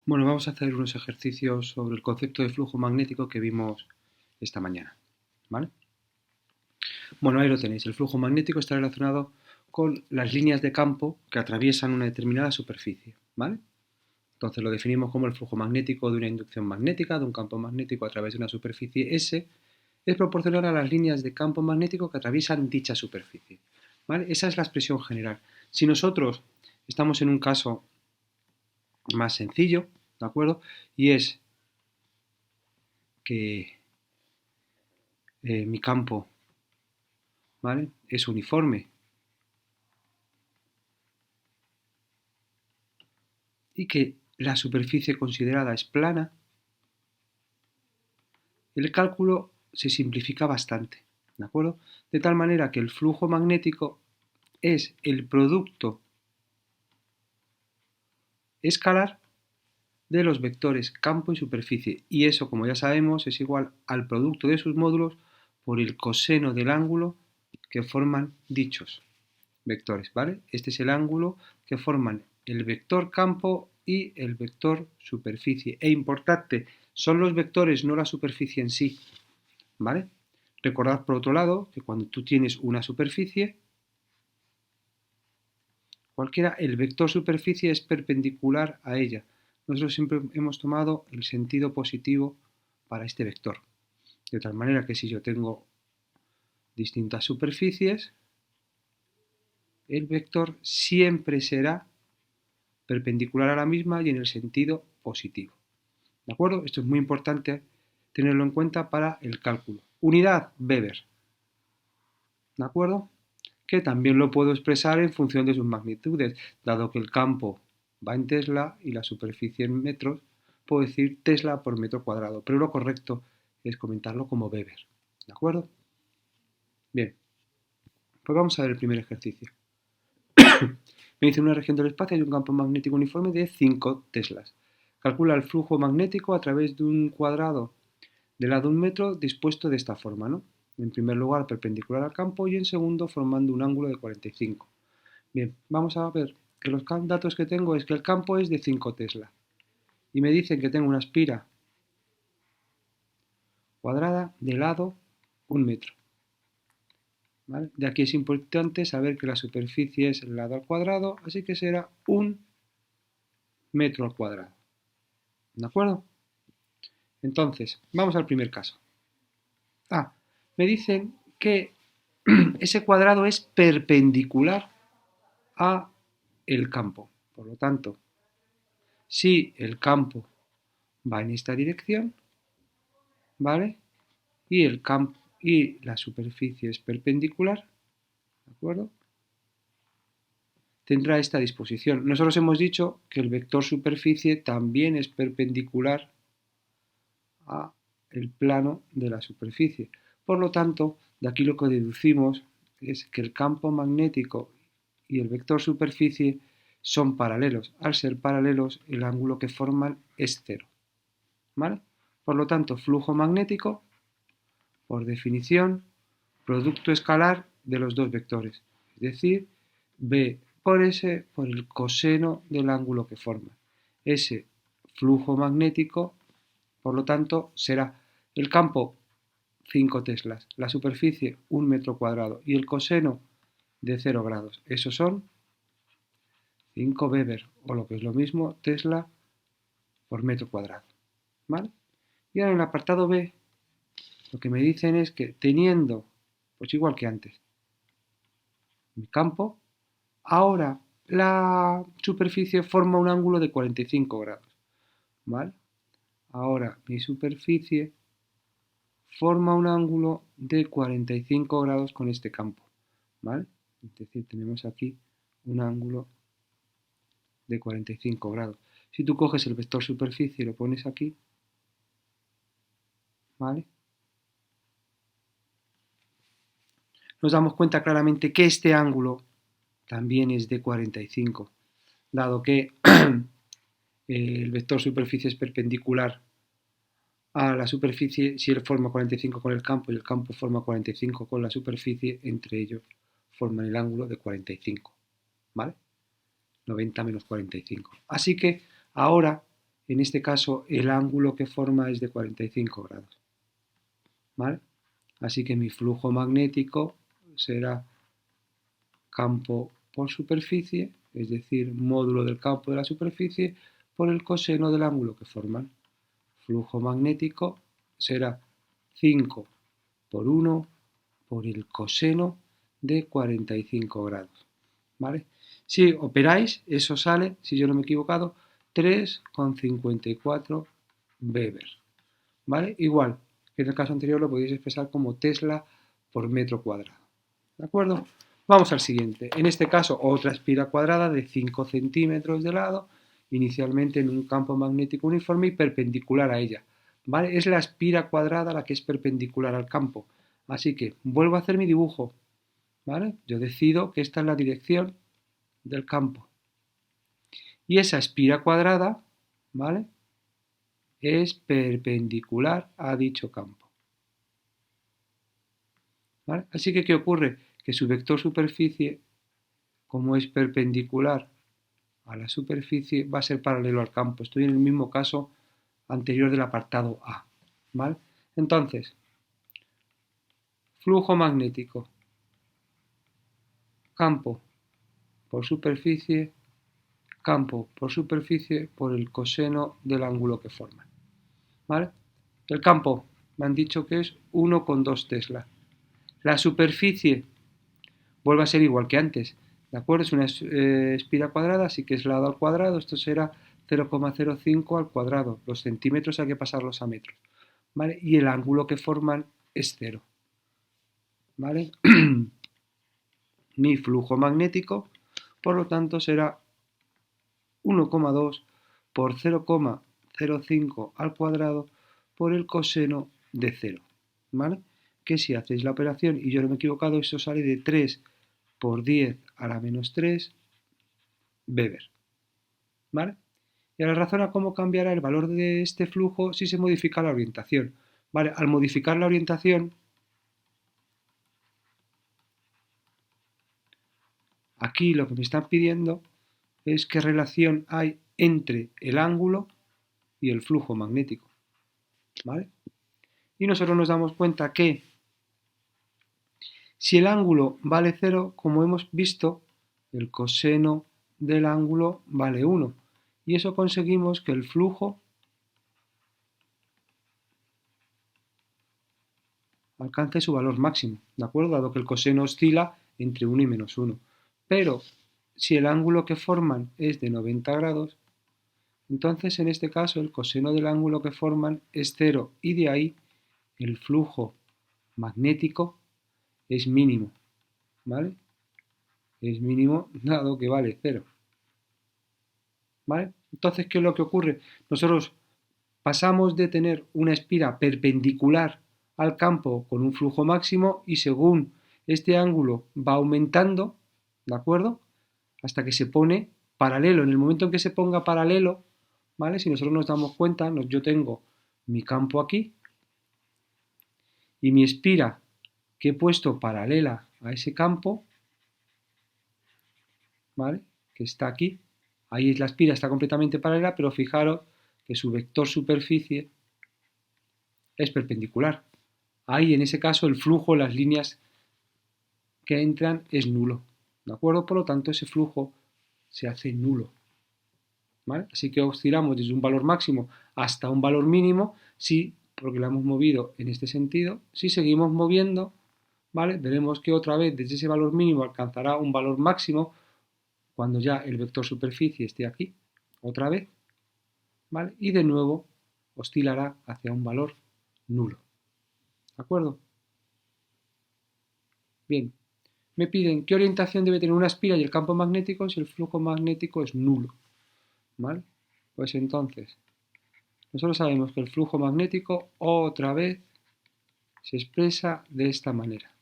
Bueno, vamos a hacer unos ejercicios sobre el concepto de flujo magnético que vimos esta mañana, ¿vale? Bueno, ahí lo tenéis. El flujo magnético está relacionado con las líneas de campo que atraviesan una determinada superficie, ¿vale? Entonces lo definimos como el flujo magnético de una inducción magnética, de un campo magnético a través de una superficie S, es proporcional a las líneas de campo magnético que atraviesan dicha superficie, ¿vale? Esa es la expresión general. Si nosotros estamos en un caso más sencillo, ¿de acuerdo? Y es que mi campo, ¿vale?, es uniforme y que la superficie considerada es plana, el cálculo se simplifica bastante, ¿de acuerdo? De tal manera que el flujo magnético es el producto escalar de los vectores campo y superficie, y eso, como ya sabemos, es igual al producto de sus módulos por el coseno del ángulo que forman dichos vectores, ¿vale? Este es el ángulo que forman el vector campo y el vector superficie. E importante, son los vectores, no la superficie en sí, ¿vale? Recordad, por otro lado, que cuando tú tienes una superficie, cualquiera, el vector superficie es perpendicular a ella. Nosotros siempre hemos tomado el sentido positivo para este vector. De tal manera que si yo tengo distintas superficies, el vector siempre será perpendicular a la misma y en el sentido positivo. ¿De acuerdo? Esto es muy importante tenerlo en cuenta para el cálculo. Unidad Weber. ¿De acuerdo? Que también lo puedo expresar en función de sus magnitudes. Dado que el campo va en Tesla y la superficie en metros, puedo decir Tesla por metro cuadrado. Pero lo correcto es comentarlo como Weber. ¿De acuerdo? Bien. Pues vamos a ver el primer ejercicio. Me dice una región del espacio hay un campo magnético uniforme de 5 teslas. Calcula el flujo magnético a través de un cuadrado de lado 1 metro dispuesto de esta forma, ¿no? En primer lugar perpendicular al campo y en segundo formando un ángulo de 45. Bien, vamos a ver que los datos que tengo es que el campo es de 5 tesla y me dicen que tengo una espira cuadrada de lado 1 metro. ¿Vale? De aquí es importante saber que la superficie es el lado al cuadrado, así que será 1 metro al cuadrado. ¿De acuerdo? Entonces, vamos al primer caso. Me dicen que ese cuadrado es perpendicular a el campo. Por lo tanto, si el campo va en esta dirección, ¿vale? Y el campo y la superficie es perpendicular, ¿de acuerdo? Tendrá esta disposición. Nosotros hemos dicho que el vector superficie también es perpendicular a el plano de la superficie. Por lo tanto, de aquí lo que deducimos es que el campo magnético y el vector superficie son paralelos. Al ser paralelos, el ángulo que forman es cero. ¿Vale? Por lo tanto, flujo magnético, por definición, producto escalar de los dos vectores. Es decir, B por S por el coseno del ángulo que forma. Ese flujo magnético, por lo tanto, será el campo 5 teslas, la superficie 1 metro cuadrado y el coseno de 0 grados. Esos son 5 Weber, o lo que es lo mismo, Tesla por metro cuadrado. ¿Vale? Y ahora en el apartado B, lo que me dicen es que teniendo, pues igual que antes, mi campo, ahora la superficie forma un ángulo de 45 grados. ¿Vale? Ahora mi superficie forma un ángulo de 45 grados con este campo. ¿Vale? Es decir, tenemos aquí un ángulo de 45 grados. Si tú coges el vector superficie y lo pones aquí, ¿vale?, nos damos cuenta claramente que este ángulo también es de 45, dado que el vector superficie es perpendicular a la superficie. Si él forma 45 con el campo y el campo forma 45 con la superficie, entre ellos forman el ángulo de 45, ¿vale? 90 menos 45. Así que ahora en este caso el ángulo que forma es de 45 grados. ¿Vale? Así que mi flujo magnético será campo por superficie, es decir, módulo del campo de la superficie por el coseno del ángulo que forman. Flujo magnético será 5 por 1 por el coseno de 45 grados. ¿Vale? Si operáis, eso sale, si yo no me he equivocado, 3,54 Weber. ¿Vale? Igual que en el caso anterior lo podéis expresar como Tesla por metro cuadrado. ¿De acuerdo? Vamos al siguiente. En este caso, otra espira cuadrada de 5 centímetros de lado, inicialmente en un campo magnético uniforme y perpendicular a ella. ¿Vale? Es la espira cuadrada la que es perpendicular al campo. Así que vuelvo a hacer mi dibujo. ¿Vale? Yo decido que esta es la dirección del campo. Y esa espira cuadrada, ¿vale?, es perpendicular a dicho campo. ¿Vale? Así que, ¿qué ocurre? Que su vector superficie, como es perpendicular a la superficie, va a ser paralelo al campo. Estoy en el mismo caso anterior del apartado A. ¿Vale? Entonces, flujo magnético, campo por superficie, campo por superficie por el coseno del ángulo que forman. ¿Vale? El campo me han dicho que es 1,2 Tesla. La superficie vuelve a ser igual que antes, ¿de acuerdo? Es una espira cuadrada, así que es lado al cuadrado, esto será 0,05 al cuadrado. Los centímetros hay que pasarlos a metros, ¿vale? Y el ángulo que forman es 0, ¿vale? Mi flujo magnético, por lo tanto, será 1,2 por 0,05 al cuadrado por el coseno de 0, ¿vale? Que si hacéis la operación y yo no me he equivocado, eso sale de 3 por 10 a la menos 3 Weber, ¿vale? Y ahora razona cómo cambiará el valor de este flujo si se modifica la orientación, ¿vale? Al modificar la orientación, aquí lo que me están pidiendo es qué relación hay entre el ángulo y el flujo magnético, ¿vale? Y nosotros nos damos cuenta que si el ángulo vale 0, como hemos visto, el coseno del ángulo vale 1. Y eso conseguimos que el flujo alcance su valor máximo, ¿de acuerdo? Dado que el coseno oscila entre 1 y menos 1. Pero si el ángulo que forman es de 90 grados, entonces en este caso el coseno del ángulo que forman es 0 y de ahí el flujo magnético es mínimo, ¿vale? Es mínimo dado que vale 0, ¿vale? Entonces, ¿qué es lo que ocurre? Nosotros pasamos de tener una espira perpendicular al campo con un flujo máximo y según este ángulo va aumentando, ¿de acuerdo?, hasta que se pone paralelo. En el momento en que se ponga paralelo, ¿vale?, si nosotros nos damos cuenta, yo tengo mi campo aquí y mi espira que he puesto paralela a ese campo, ¿vale?, que está aquí. Ahí la espira está completamente paralela, pero fijaros que su vector superficie es perpendicular. Ahí, en ese caso, el flujo, las líneas que entran es nulo, ¿de acuerdo? Por lo tanto, ese flujo se hace nulo, ¿vale? Así que oscilamos desde un valor máximo hasta un valor mínimo, si, porque la hemos movido en este sentido. Si seguimos moviendo, ¿vale?, veremos que otra vez desde ese valor mínimo alcanzará un valor máximo cuando ya el vector superficie esté aquí, otra vez, ¿vale? Y de nuevo oscilará hacia un valor nulo, ¿de acuerdo? Bien, me piden qué orientación debe tener una espira y el campo magnético si el flujo magnético es nulo, ¿vale? Pues entonces, nosotros sabemos que el flujo magnético otra vez se expresa de esta manera.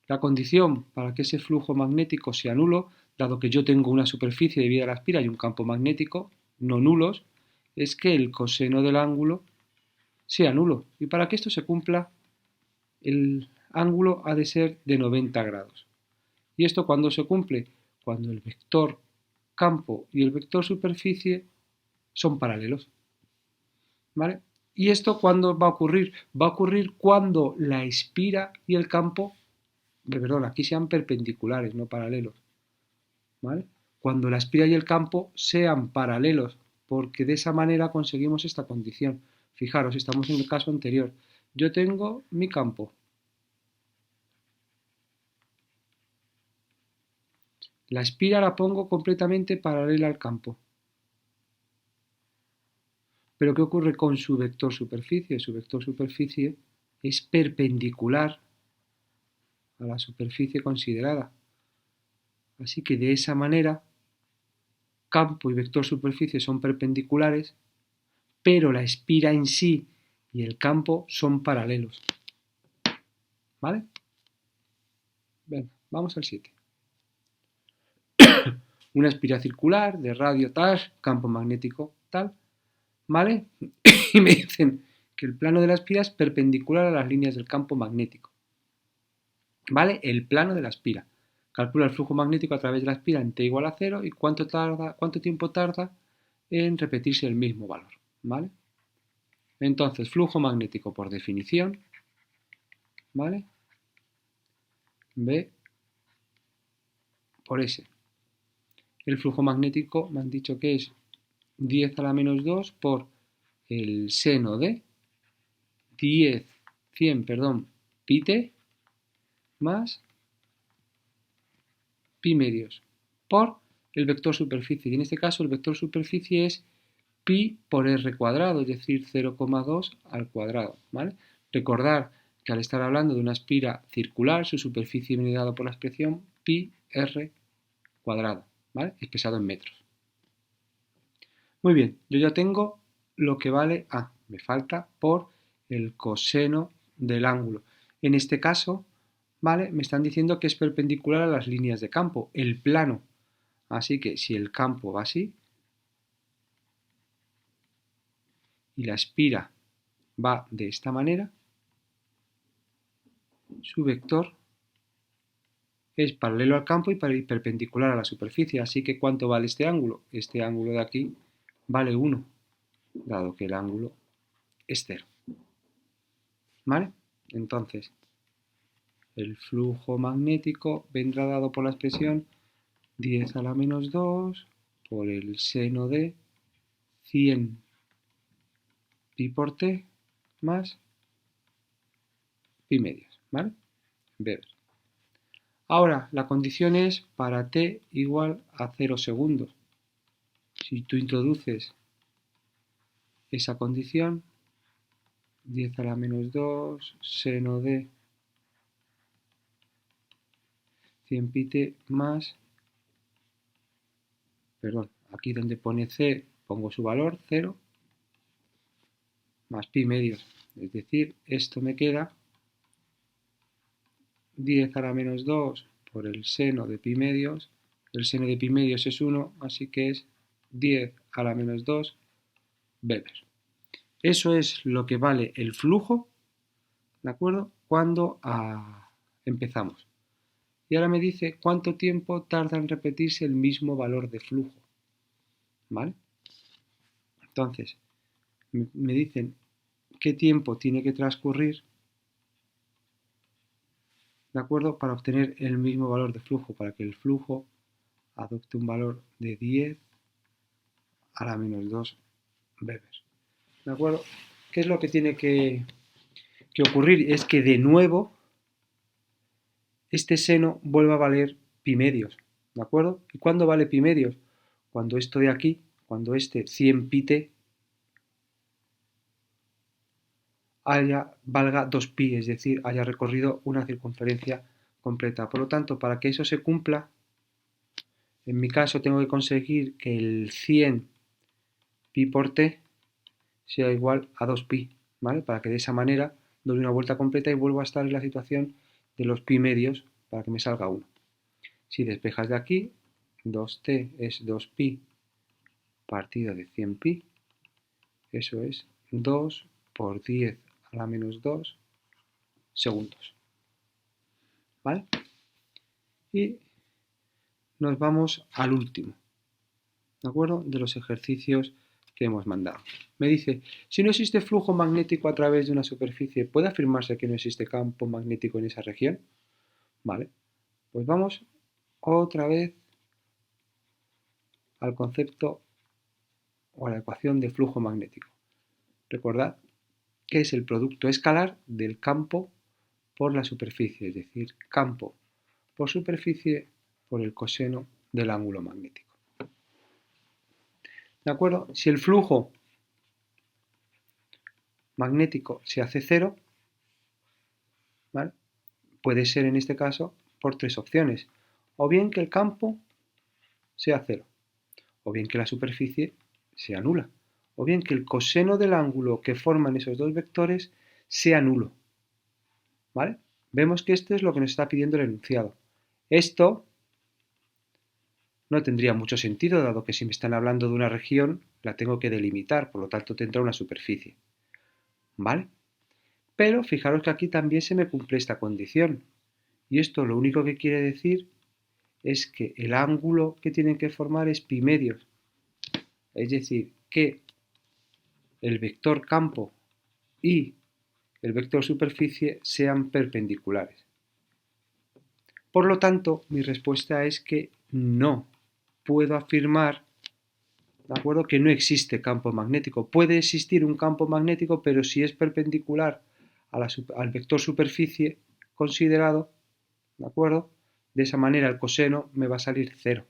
La condición para que ese flujo magnético sea nulo, dado que yo tengo una superficie de vida a la espira y un campo magnético no nulos, es que el coseno del ángulo sea nulo. Y para que esto se cumpla, el ángulo ha de ser de 90 grados. ¿Y esto cuándo se cumple? Cuando el vector campo y el vector superficie son paralelos, ¿vale? ¿Y esto cuándo va a ocurrir? Va a ocurrir cuando la espira y el campo, perdón, aquí sean perpendiculares, no paralelos, ¿vale? Cuando la espira y el campo sean paralelos, porque de esa manera conseguimos esta condición. Fijaros, estamos en el caso anterior. Yo tengo mi campo. La espira la pongo completamente paralela al campo. Pero ¿qué ocurre con su vector superficie? Su vector superficie es perpendicular a la superficie considerada. Así que de esa manera, campo y vector superficie son perpendiculares, pero la espira en sí y el campo son paralelos. ¿Vale? Venga, vamos al 7. Una espira circular de radio tal, campo magnético tal, ¿vale? Y me dicen que el plano de la espira es perpendicular a las líneas del campo magnético. ¿Vale? El plano de la espira. Calcula el flujo magnético a través de la espira en t igual a 0 y cuánto tiempo tarda en repetirse el mismo valor. ¿Vale? Entonces, flujo magnético por definición, ¿vale? B por S. El flujo magnético me han dicho que es 10 a la menos 2 por el seno de 100, pi t más pi medios por el vector superficie. Y en este caso el vector superficie es pi por r cuadrado, es decir, 0,2 al cuadrado. ¿Vale? Recordar que al estar hablando de una espira circular, su superficie viene dado por la expresión pi r cuadrado, ¿vale? Expresado en metros. Muy bien, yo ya tengo lo que vale A. Me falta por el coseno del ángulo. En este caso, ¿vale? Me están diciendo que es perpendicular a las líneas de campo, el plano. Así que si el campo va así y la espira va de esta manera, su vector es paralelo al campo y perpendicular a la superficie. Así que ¿cuánto vale este ángulo? Este ángulo de aquí vale 1, dado que el ángulo es 0. ¿Vale? Entonces, el flujo magnético vendrá dado por la expresión 10 a la menos 2 por el seno de 100 pi por t más pi medios, ¿vale? Ver. Ahora, la condición es para t igual a 0 segundos. Si tú introduces esa condición, 10 a la menos 2 seno de 100 pi t más, perdón, aquí donde pone c pongo su valor, 0, más pi medios. Es decir, esto me queda 10 a la menos 2 por el seno de pi medios. El seno de pi medios es 1, así que es 10 a la menos 2 Weber. Eso es lo que vale el flujo, ¿de acuerdo? Cuando empezamos. Y ahora me dice cuánto tiempo tarda en repetirse el mismo valor de flujo. ¿Vale? Entonces, me dicen qué tiempo tiene que transcurrir, ¿de acuerdo? Para obtener el mismo valor de flujo, para que el flujo adopte un valor de 10 a la menos 2 Weber. ¿De acuerdo? ¿Qué es lo que tiene que ocurrir? Es que de nuevo este seno vuelva a valer pi medios. ¿De acuerdo? ¿Y cuándo vale pi medios? Cuando esto de aquí, cuando este 100 pi t valga 2pi, es decir, haya recorrido una circunferencia completa. Por lo tanto, para que eso se cumpla, en mi caso tengo que conseguir que el 100 pi por t sea igual a 2pi, ¿vale? Para que de esa manera doy una vuelta completa y vuelva a estar en la situación de los pi medios para que me salga 1. Si despejas de aquí, 2t es 2pi partido de 100pi, eso es 2 por 10 a la menos 2 segundos. ¿Vale? Y nos vamos al último. ¿de acuerdo? De los ejercicios que hemos mandado. Me dice, si no existe flujo magnético a través de una superficie, ¿puede afirmarse que no existe campo magnético en esa región? Vale, pues vamos otra vez al concepto o a la ecuación de flujo magnético. Recordad que es el producto escalar del campo por la superficie, es decir, campo por superficie por el coseno del ángulo magnético. ¿De acuerdo? Si el flujo magnético se hace cero, ¿vale? Puede ser en este caso por tres opciones. O bien que el campo sea cero, o bien que la superficie sea nula, o bien que el coseno del ángulo que forman esos dos vectores sea nulo. ¿Vale? Vemos que esto es lo que nos está pidiendo el enunciado. Esto no tendría mucho sentido, dado que si me están hablando de una región, la tengo que delimitar, por lo tanto tendrá una superficie. ¿Vale? Pero fijaros que aquí también se me cumple esta condición. Y esto lo único que quiere decir es que el ángulo que tienen que formar es pi medios. Es decir, que el vector campo y el vector superficie sean perpendiculares. Por lo tanto, mi respuesta es que no puedo afirmar, ¿de acuerdo?, que no existe campo magnético. Puede existir un campo magnético, pero si es perpendicular al vector superficie considerado, ¿de acuerdo? De esa manera el coseno me va a salir cero.